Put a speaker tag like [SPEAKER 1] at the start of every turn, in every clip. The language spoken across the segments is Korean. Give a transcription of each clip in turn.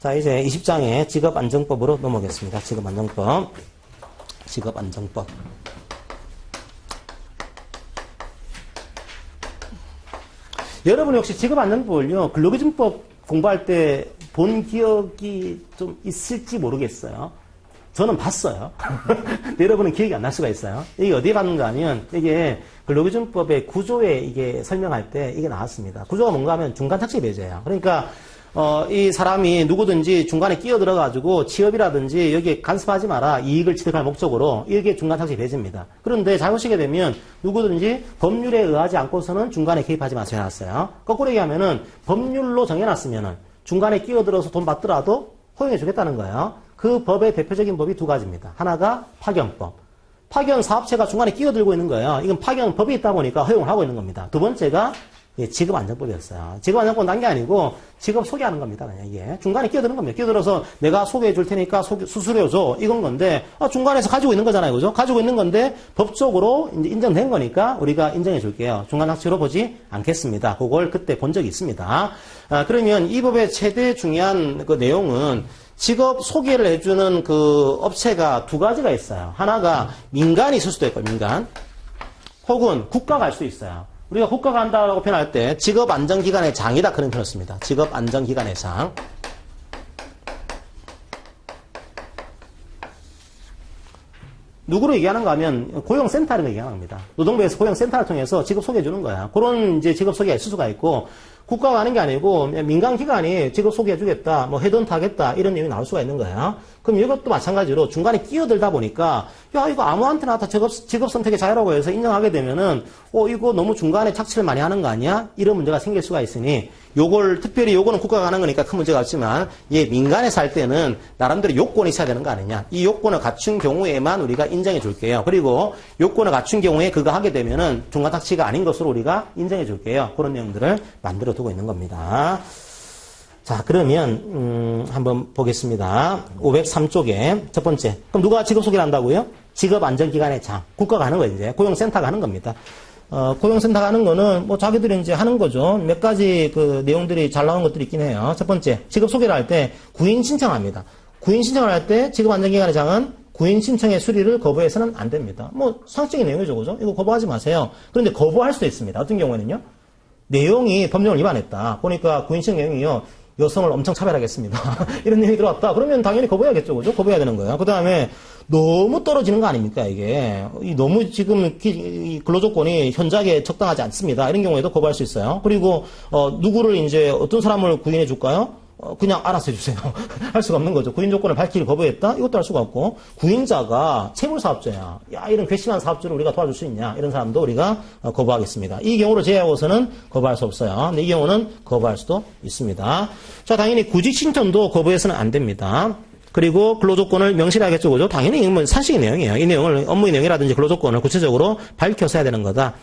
[SPEAKER 1] 자, 이제 20장의 직업안정법으로 넘어가겠습니다. 직업안정법. 직업안정법. 여러분 혹시 직업안정법을요, 근로기준법 공부할 때 본 기억이 좀 있을지 모르겠어요. 저는 봤어요. 근데 여러분은 기억이 안 날 수가 있어요. 이게 어디에 봤는가 하면, 이게 근로기준법의 구조에 이게 설명할 때 이게 나왔습니다. 구조가 뭔가 하면 중간탁식 배제예요. 그러니까, 이 사람이 누구든지 중간에 끼어들어가지고 취업이라든지 여기에 간섭하지 마라. 이익을 취득할 목적으로 이게 중간탁식 배제입니다. 그런데 잘 보시게 되면 누구든지 법률에 의하지 않고서는 중간에 개입하지 마세요 해놨어요. 거꾸로 얘기하면은 법률로 정해놨으면은 중간에 끼어들어서 돈 받더라도 허용해 주겠다는 거예요. 그 법의 대표적인 법이 두 가지입니다. 하나가 파견법. 파견 사업체가 중간에 끼어들고 있는 거예요. 이건 파견 법이 있다 보니까 허용을 하고 있는 겁니다. 두 번째가 직업안정법이었어요. 직업안정법 난 게 아니고 직업 소개하는 겁니다. 그냥 이게 중간에 끼어드는 겁니다. 끼어들어서 내가 소개해 줄 테니까 수수료 줘 이건 건데 중간에서 가지고 있는 거잖아요, 그죠? 가지고 있는 건데 법적으로 이제 인정된 거니까 우리가 인정해 줄게요. 중간학치로 보지 않겠습니다. 그걸 그때 본 적이 있습니다. 그러면 이 법의 최대 중요한 그 내용은 직업 소개를 해주는 그 업체가 두 가지가 있어요. 하나가 민간이 있을 수도 있고 민간 혹은 국가가 할 수 있어요. 우리가 국가가 한다고 표현할 때 직업안정기관의 장이다 그런 표현을 씁니다. 직업안정기관의 장. 누구로 얘기하는가 하면 고용센터를 얘기하는 겁니다. 노동부에서 고용센터를 통해서 직업 소개해 주는 거야. 그런 이제 직업 소개가 있을 수가 있고 국가가 하는 게 아니고 민간기관이 직업 소개해 주겠다, 뭐 헤드헌트 하겠다 이런 내용이 나올 수가 있는 거야. 그럼 이것도 마찬가지로 중간에 끼어들다 보니까 야 이거 아무한테나 다 직업 선택의 자유라고 해서 인정하게 되면은 이거 너무 중간에 착취를 많이 하는 거 아니야? 이런 문제가 생길 수가 있으니 특별히 요거는 국가가 하는 거니까 큰 문제가 없지만 민간에서 할 때는 나름대로 요건이 있어야 되는 거 아니냐? 이 요건을 갖춘 경우에만 우리가 인정해 줄게요. 그리고 요건을 갖춘 경우에 그거 하게 되면은 중간 착취가 아닌 것으로 우리가 인정해 줄게요. 그런 내용들을 만들어 두고 있는 겁니다. 자, 그러면 한번 보겠습니다. 503쪽에 첫 번째. 그럼 누가 직업 소개를 한다고요? 직업안정기관의 장. 국가가 하는 거예요, 이제. 고용센터가 하는 겁니다. 고용센터가 하는 거는 뭐 자기들이 이제 하는 거죠. 몇 가지 그 내용들이 잘 나오는 것들이 있긴 해요. 첫 번째, 직업 소개를 할 때 구인 신청합니다. 구인 신청을 할 때 직업안정기관의 장은 구인 신청의 수리를 거부해서는 안 됩니다. 뭐 상식적인 내용이죠, 그죠? 이거 거부하지 마세요. 그런데 거부할 수도 있습니다. 어떤 경우에는요? 내용이 법령을 위반했다. 보니까 구인 신청 내용이요. 여성을 엄청 차별하겠습니다. 이런 내용이 들어왔다. 그러면 당연히 거부해야겠죠. 그죠? 거부해야 되는 거예요. 그 다음에 너무 떨어지는 거 아닙니까, 이게. 너무 지금 근로조건이 현저하게 적당하지 않습니다. 이런 경우에도 거부할 수 있어요. 그리고, 누구를 이제 어떤 사람을 구인해 줄까요? 그냥 알아서 해주세요. 할 수가 없는 거죠. 구인 조건을 밝히기 거부했다? 이것도 할 수가 없고, 구인자가 채무사업자야. 야, 이런 괘씸한 사업주를 우리가 도와줄 수 있냐? 이런 사람도 우리가 거부하겠습니다. 이 경우를 제외하고서는 거부할 수 없어요. 근데 이 경우는 거부할 수도 있습니다. 자, 당연히 구직 신청도 거부해서는 안 됩니다. 그리고 근로조건을 명시를 하겠죠, 그죠? 당연히 이건 산식의 내용이에요. 이 내용을, 업무의 내용이라든지 근로조건을 구체적으로 밝혀서 해야 되는 거다.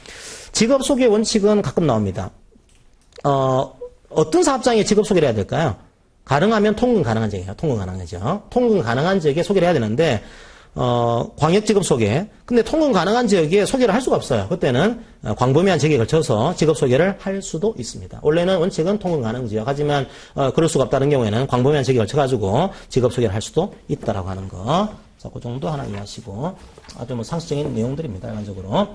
[SPEAKER 1] 직업 소개 원칙은 가끔 나옵니다. 어떤 사업장에 직업 소개를 해야 될까요? 가능하면 통근 가능한 지역이에요. 통근 가능한 지역. 통근 가능한 지역에 소개를 해야 되는데, 광역 직업 소개. 근데 통근 가능한 지역에 소개를 할 수가 없어요. 그때는 광범위한 지역에 걸쳐서 직업 소개를 할 수도 있습니다. 원래는 원칙은 통근 가능 지역. 하지만, 그럴 수가 없다는 경우에는 광범위한 지역에 걸쳐가지고 직업 소개를 할 수도 있다라고 하는 거. 자, 그 정도 하나 이해하시고. 아주 뭐 상식적인 내용들입니다. 일반적으로.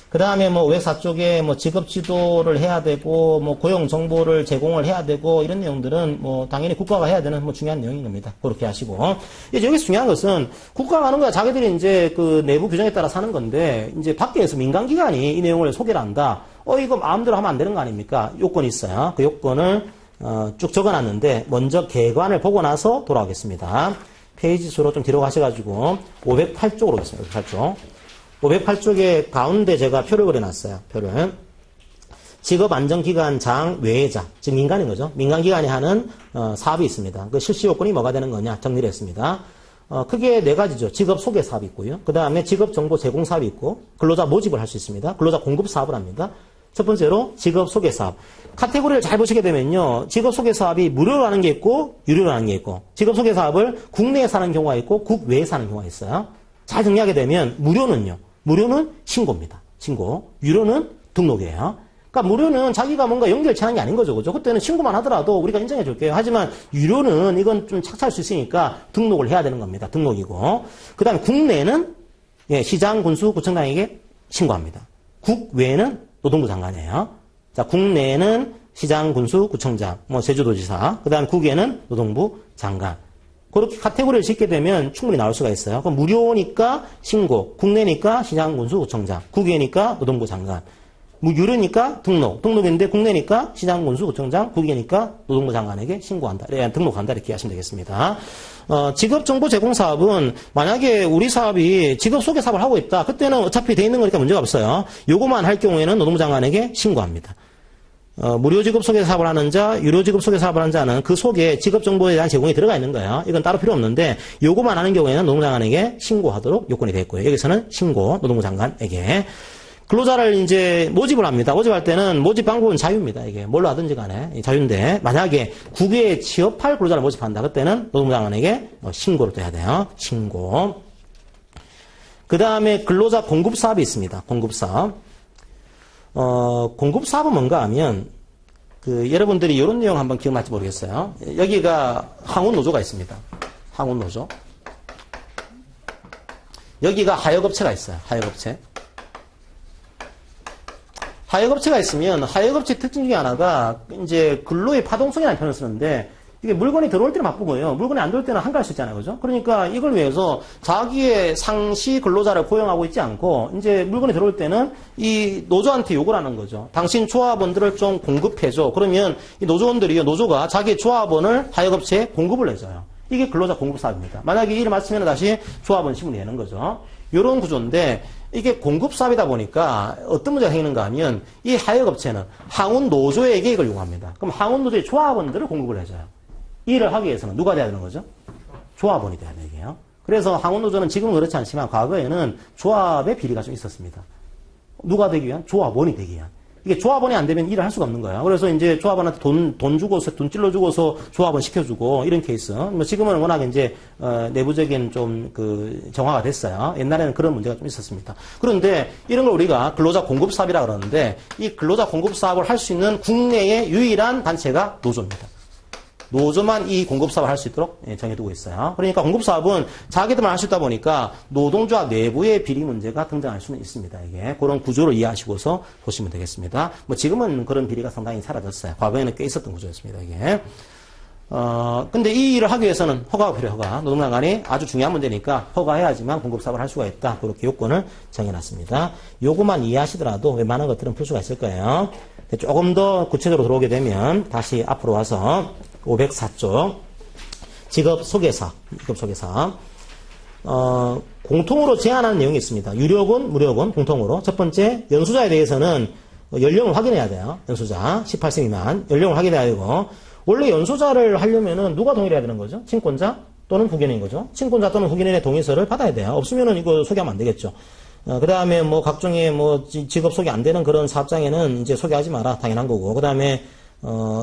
[SPEAKER 1] 그 다음에 뭐 504쪽에 뭐 직업 지도를 해야 되고 뭐 고용 정보를 제공을 해야 되고 이런 내용들은 뭐 당연히 국가가 해야 되는 뭐 중요한 내용인 겁니다. 그렇게 하시고. 이제 여기서 중요한 것은 국가가 하는 거야. 자기들이 이제 그 내부 규정에 따라서 하는 건데 이제 밖에서 민간기관이 이 내용을 소개를 한다. 이거 마음대로 하면 안 되는 거 아닙니까? 요건이 있어요. 그 요건을 쭉 적어놨는데 먼저 개관을 보고 나서 돌아오겠습니다. 페이지 수로 좀 뒤로 가셔가지고 508쪽으로 오겠습니다. 508쪽. 508쪽에 가운데 제가 표를 그려놨어요. 표를. 직업안정기관 장 외자, 즉 민간인 거죠. 민간기관이 하는 사업이 있습니다. 그 실시 요건이 뭐가 되는 거냐 정리를 했습니다. 크게 네 가지죠. 직업 소개 사업이 있고요. 그 다음에 직업 정보 제공 사업이 있고 근로자 모집을 할 수 있습니다. 근로자 공급 사업을 합니다. 첫 번째로 직업 소개 사업. 카테고리를 잘 보시게 되면요. 직업 소개 사업이 무료로 하는 게 있고 유료로 하는 게 있고 직업 소개 사업을 국내에서 하는 경우가 있고 국외에서 하는 경우가 있어요. 잘 정리하게 되면 무료는 신고입니다. 신고. 유료는 등록이에요. 그러니까 무료는 자기가 뭔가 연결체 하는 게 아닌 거죠. 그죠? 그때는 신고만 하더라도 우리가 인정해 줄게요. 하지만 유료는 이건 좀 착취할 수 있으니까 등록을 해야 되는 겁니다. 등록이고. 그 다음에 국내는 예, 시장, 군수, 구청장에게 신고합니다. 국외는 노동부 장관이에요. 자, 국내는 시장, 군수, 구청장, 뭐 제주도지사, 그 다음 국외는 노동부 장관. 그렇게 카테고리를 짓게 되면 충분히 나올 수가 있어요. 그럼 무료니까 신고, 국내니까 시장, 군수, 구청장, 국외니까 노동부 장관. 유료니까 등록인데 국내니까 시장, 군수, 구청장, 국외니까 노동부 장관에게 신고한다. 등록한다. 이렇게 하시면 되겠습니다. 직업정보 제공 사업은 만약에 우리 사업이 직업 소개 사업을 하고 있다. 그때는 어차피 돼 있는 거니까 문제가 없어요. 요거만 할 경우에는 노동부 장관에게 신고합니다. 무료 직업 소개 사업을 하는 자, 유료 직업 소개 사업을 하는 자는 그 속에 직업 정보에 대한 제공이 들어가 있는 거예요. 이건 따로 필요 없는데 요거만 하는 경우에는 노동부 장관에게 신고하도록 요건이 되어 있고요. 여기서는 신고 노동부 장관에게. 근로자를 이제 모집을 합니다. 모집할 때는 모집 방법은 자유입니다. 이게 뭘로 하든지 간에 자유인데 만약에 국외에 취업할 근로자를 모집한다. 그때는 노동부 장관에게 신고를 또 해야 돼요. 신고. 그 다음에 근로자 공급 사업이 있습니다. 공급 사업. 공급 사업은 뭔가 하면 여러분들이 이런 내용 한번 기억날지 모르겠어요. 여기가 항운 노조가 있습니다. 항운 노조. 여기가 하역업체가 있어요. 하역업체. 하역업체가 있으면 하역업체 특징 중에 하나가 이제 근로의 파동성이라는 표현을 쓰는데 이게 물건이 들어올 때는 바쁘고요. 물건이 안 들어올 때는 한가할 수 있잖아요. 그죠? 그러니까 이걸 위해서 자기의 상시 근로자를 고용하고 있지 않고 이제 물건이 들어올 때는 이 노조한테 요구를 하는 거죠. 당신 조합원들을 좀 공급해줘. 그러면 이 노조가 자기 조합원을 하역업체에 공급을 해줘요. 이게 근로자 공급 사업입니다. 만약에 일을 마치면 다시 조합원 신문을 내는 거죠. 이런 구조인데 이게 공급 사업이다 보니까 어떤 문제가 생기는가 하면 이 하역업체는 항운 노조에게 이걸 요구합니다. 그럼 항운 노조의 조합원들을 공급을 해줘요. 일을 하기 위해서는 누가 돼야 되는 거죠? 조합원이 돼야 되게요. 그래서 항운 노조는 지금은 그렇지 않지만 과거에는 조합의 비리가 좀 있었습니다. 누가 되기 위한? 조합원이 되기 위한. 이게 조합원이 안 되면 일을 할 수가 없는 거예요. 그래서 이제 조합원한테 돈 주고서, 돈 찔러주고서 조합원 시켜주고, 이런 케이스. 뭐 지금은 워낙 이제, 내부적인 좀 정화가 됐어요. 옛날에는 그런 문제가 좀 있었습니다. 그런데 이런 걸 우리가 근로자 공급 사업이라 그러는데, 이 근로자 공급 사업을 할 수 있는 국내의 유일한 단체가 노조입니다. 노조만 이 공급사업을 할 수 있도록 정해두고 있어요. 그러니까 공급사업은 자기들만 할 수 있다 보니까 노동조합 내부의 비리 문제가 등장할 수는 있습니다. 이게 그런 구조를 이해하시고서 보시면 되겠습니다. 뭐 지금은 그런 비리가 상당히 사라졌어요. 과거에는 꽤 있었던 구조였습니다. 이게. 근데 이 일을 하기 위해서는 허가가 필요해요. 허가. 노동장관이 아주 중요한 문제니까 허가해야지만 공급사업을 할 수가 있다. 그렇게 요건을 정해놨습니다. 요것만 이해하시더라도 웬만한 것들은 풀 수가 있을 거예요. 조금 더 구체적으로 들어오게 되면 다시 앞으로 와서 504쪽 직업 소개사, 공통으로 제한하는 내용이 있습니다. 유료군, 무료군 공통으로. 첫 번째, 연수자에 대해서는 연령을 확인해야 돼요. 연수자 18세 미만 연령을 확인해야 되고, 원래 연수자를 하려면은 누가 동의를 해야 되는 거죠? 친권자 또는 후견인 거죠. 친권자 또는 후견인의 동의서를 받아야 돼요. 없으면은 이거 소개하면 안 되겠죠. 그 다음에 뭐 각종의 뭐 직업 소개 안 되는 그런 사업장에는 이제 소개하지 마라. 당연한 거고. 그 다음에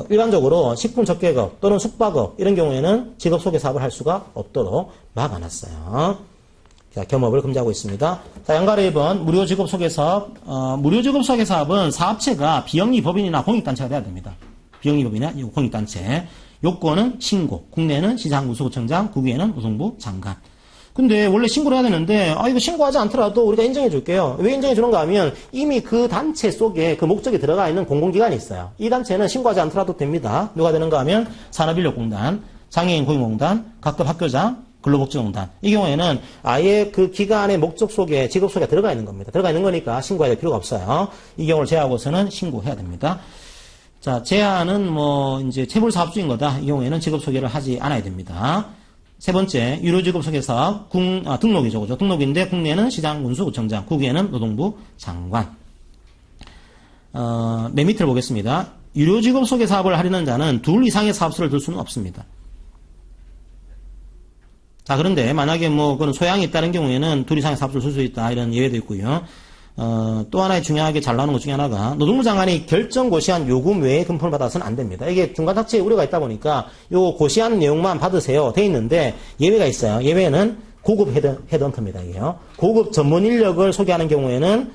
[SPEAKER 1] 일반적으로 식품 접객업 또는 숙박업 이런 경우에는 직업 소개 사업을 할 수가 없도록 막아놨어요. 자, 겸업을 금지하고 있습니다. 자, 양가로 1번 무료 직업 소개 사업. 무료 직업 소개 사업은 사업체가 비영리 법인이나 공익단체가 돼야 됩니다. 비영리 법인이나 공익단체. 요건은 신고. 국내는 시장, 군수구청장, 국외는 노동부 장관. 근데 원래 신고를 해야 되는데 이거 신고하지 않더라도 우리가 인정해 줄게요. 왜 인정해 주는가 하면 이미 그 단체 속에 그 목적이 들어가 있는 공공기관이 있어요. 이 단체는 신고하지 않더라도 됩니다. 누가 되는가 하면 산업인력공단, 장애인 고용공단, 각급 학교장, 근로복지공단. 이 경우에는 아예 그 기관의 목적 속에 직업 소개가 들어가 있는 겁니다. 들어가 있는 거니까 신고해야 될 필요가 없어요. 이 경우를 제외하고서는 신고해야 됩니다. 자, 제한은 뭐 이제 체불 사업 중인 거다. 이 경우에는 직업 소개를 하지 않아야 됩니다. 세 번째, 유료직업 소개사업, 등록이죠. 그죠? 등록인데, 국내는 시장, 군수, 구청장, 국외는 노동부 장관. 맨 밑을 보겠습니다. 유료직업 소개사업을 하려는 자는 2 이상의 사업소를 들 수는 없습니다. 자, 그런데 만약에 뭐, 그런 소양이 있다는 경우에는 2 이상의 사업소를 쓸 수 있다. 이런 예외도 있고요. 또 하나의 중요하게 잘 나오는 것 중에 하나가 노동부 장관이 결정 고시한 요금 외에 금품을 받아서는 안 됩니다. 이게 중간 착취에 우려가 있다 보니까 요 고시한 내용만 받으세요 돼 있는데 예외가 있어요. 예외는 고급 헤드헌터입니다. 이게요. 고급 전문 인력을 소개하는 경우에는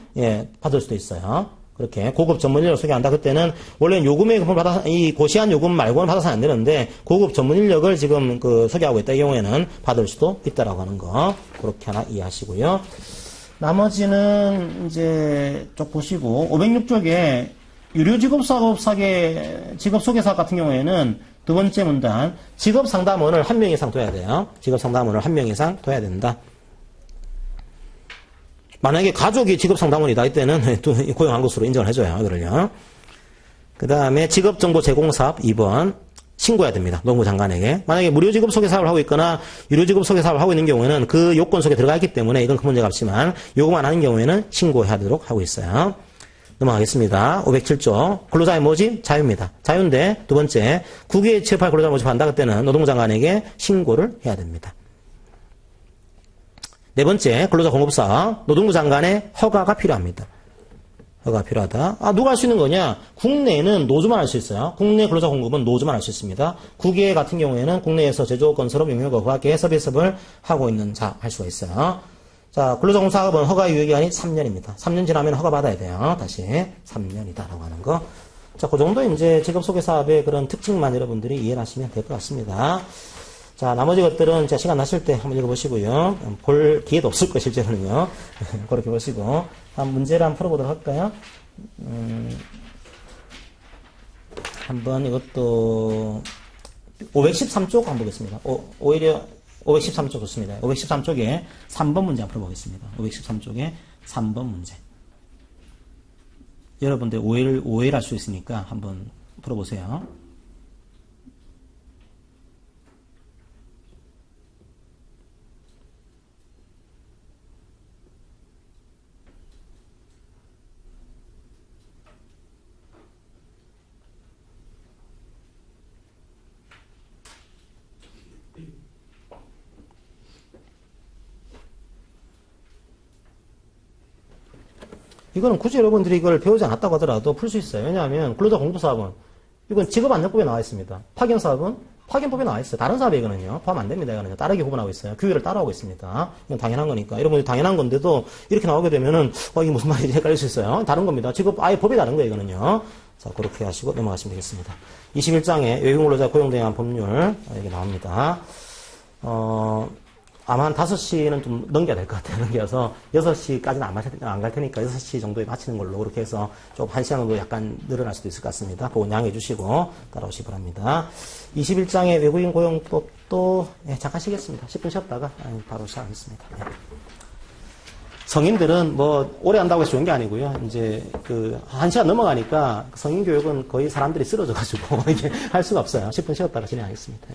[SPEAKER 1] 받을 수도 있어요. 그렇게 고급 전문 인력을 소개한다. 그때는 원래는 요금의 금을 받아 이 고시한 요금 말고는 받아서는 안 되는데 고급 전문 인력을 지금 그 소개하고 있다. 이 경우에는 받을 수도 있다라고 하는 거 그렇게 하나 이해하시고요. 나머지는 이제 쭉 보시고 506쪽에 유료직업사업사계 직업소개사 같은 경우에는 두 번째 문단 직업상담원을 한 명 이상 둬야 돼요. 직업상담원을 한 명 이상 둬야 된다. 만약에 가족이 직업상담원이다. 이때는 고용한 것으로 인정을 해줘요. 이거를요. 그 다음에 직업정보 제공사업 2번 신고해야 됩니다. 노동부 장관에게. 만약에 무료직업 소개 사업을 하고 있거나 유료직업 소개 사업을 하고 있는 경우에는 그 요건 속에 들어가 있기 때문에 이건 큰 문제가 없지만 요거만 하는 경우에는 신고하도록 하고 있어요. 넘어가겠습니다. 507조. 근로자의 모집 자유입니다. 자유인데 두 번째 국외에 취업할 근로자 모집한다. 그때는 노동부 장관에게 신고를 해야 됩니다. 네 번째 근로자 공급사 노동부 장관의 허가가 필요합니다. 허가가 필요하다. 누가 할 수 있는 거냐? 국내에는 노조만 할 수 있어요. 국내 근로자 공급은 노조만 할 수 있습니다. 국외 같은 경우에는 국내에서 제조업, 건설업, 용역업, 과학계, 서비스업을 하고 있는 자 할 수가 있어요. 자, 근로자 공사업은 허가 유예기간이 3년입니다. 3년 지나면 허가 받아야 돼요. 다시 3년이다라고 하는 거. 자, 그 정도 이제 직업소개사업의 그런 특징만 여러분들이 이해를 하시면 될 것 같습니다. 자, 나머지 것들은 제가 시간 나실 때 한번 읽어보시고요. 볼 기회도 없을 거예요, 실제로는요. 그렇게 보시고. 한 문제를 한번 풀어보도록 할까요? 한번 이것도 513쪽 한번 보겠습니다. 오히려 513쪽 좋습니다. 513쪽에 3번 문제 한번 풀어보겠습니다. 513쪽에 3번 문제. 여러분들 오해를 할 수 있으니까 한번 풀어보세요. 이거는 굳이 여러분들이 이걸 배우지 않았다고 하더라도 풀 수 있어요. 왜냐하면 근로자 공급사업은 이건 직업안정법에 나와 있습니다. 파견사업은 파견법에 나와 있어요. 다른 사업에 이거는요. 포함 안 됩니다. 이거는요. 다르게 구분하고 있어요. 규율을 따라오고 있습니다. 이건 당연한 거니까. 여러분들 당연한 건데도 이렇게 나오게 되면은 이게 무슨 말인지 헷갈릴 수 있어요. 다른 겁니다. 직업 아예 법이 다른 거예요. 이거는요. 자, 그렇게 하시고 넘어가시면 되겠습니다. 21장에 외국근로자 고용에 대한 법률 이게 나옵니다. 아마 한 5시는 좀 넘겨야 될 것 같아요. 넘겨서 6시까지는 안 갈 테니까 6시 정도에 마치는 걸로 그렇게 해서 좀 1시간 정도 약간 늘어날 수도 있을 것 같습니다. 그거 양해해 주시고 따라오시기 바랍니다. 21장의 외국인 고용법도 잠깐 쉬겠습니다. 10분 쉬었다가 바로 시작하겠습니다. 성인들은 뭐 오래 한다고 해서 좋은 게 아니고요. 이제 그 1시간 넘어가니까 성인 교육은 거의 사람들이 쓰러져가지고 이게 할 수가 없어요. 10분 쉬었다가 진행하겠습니다.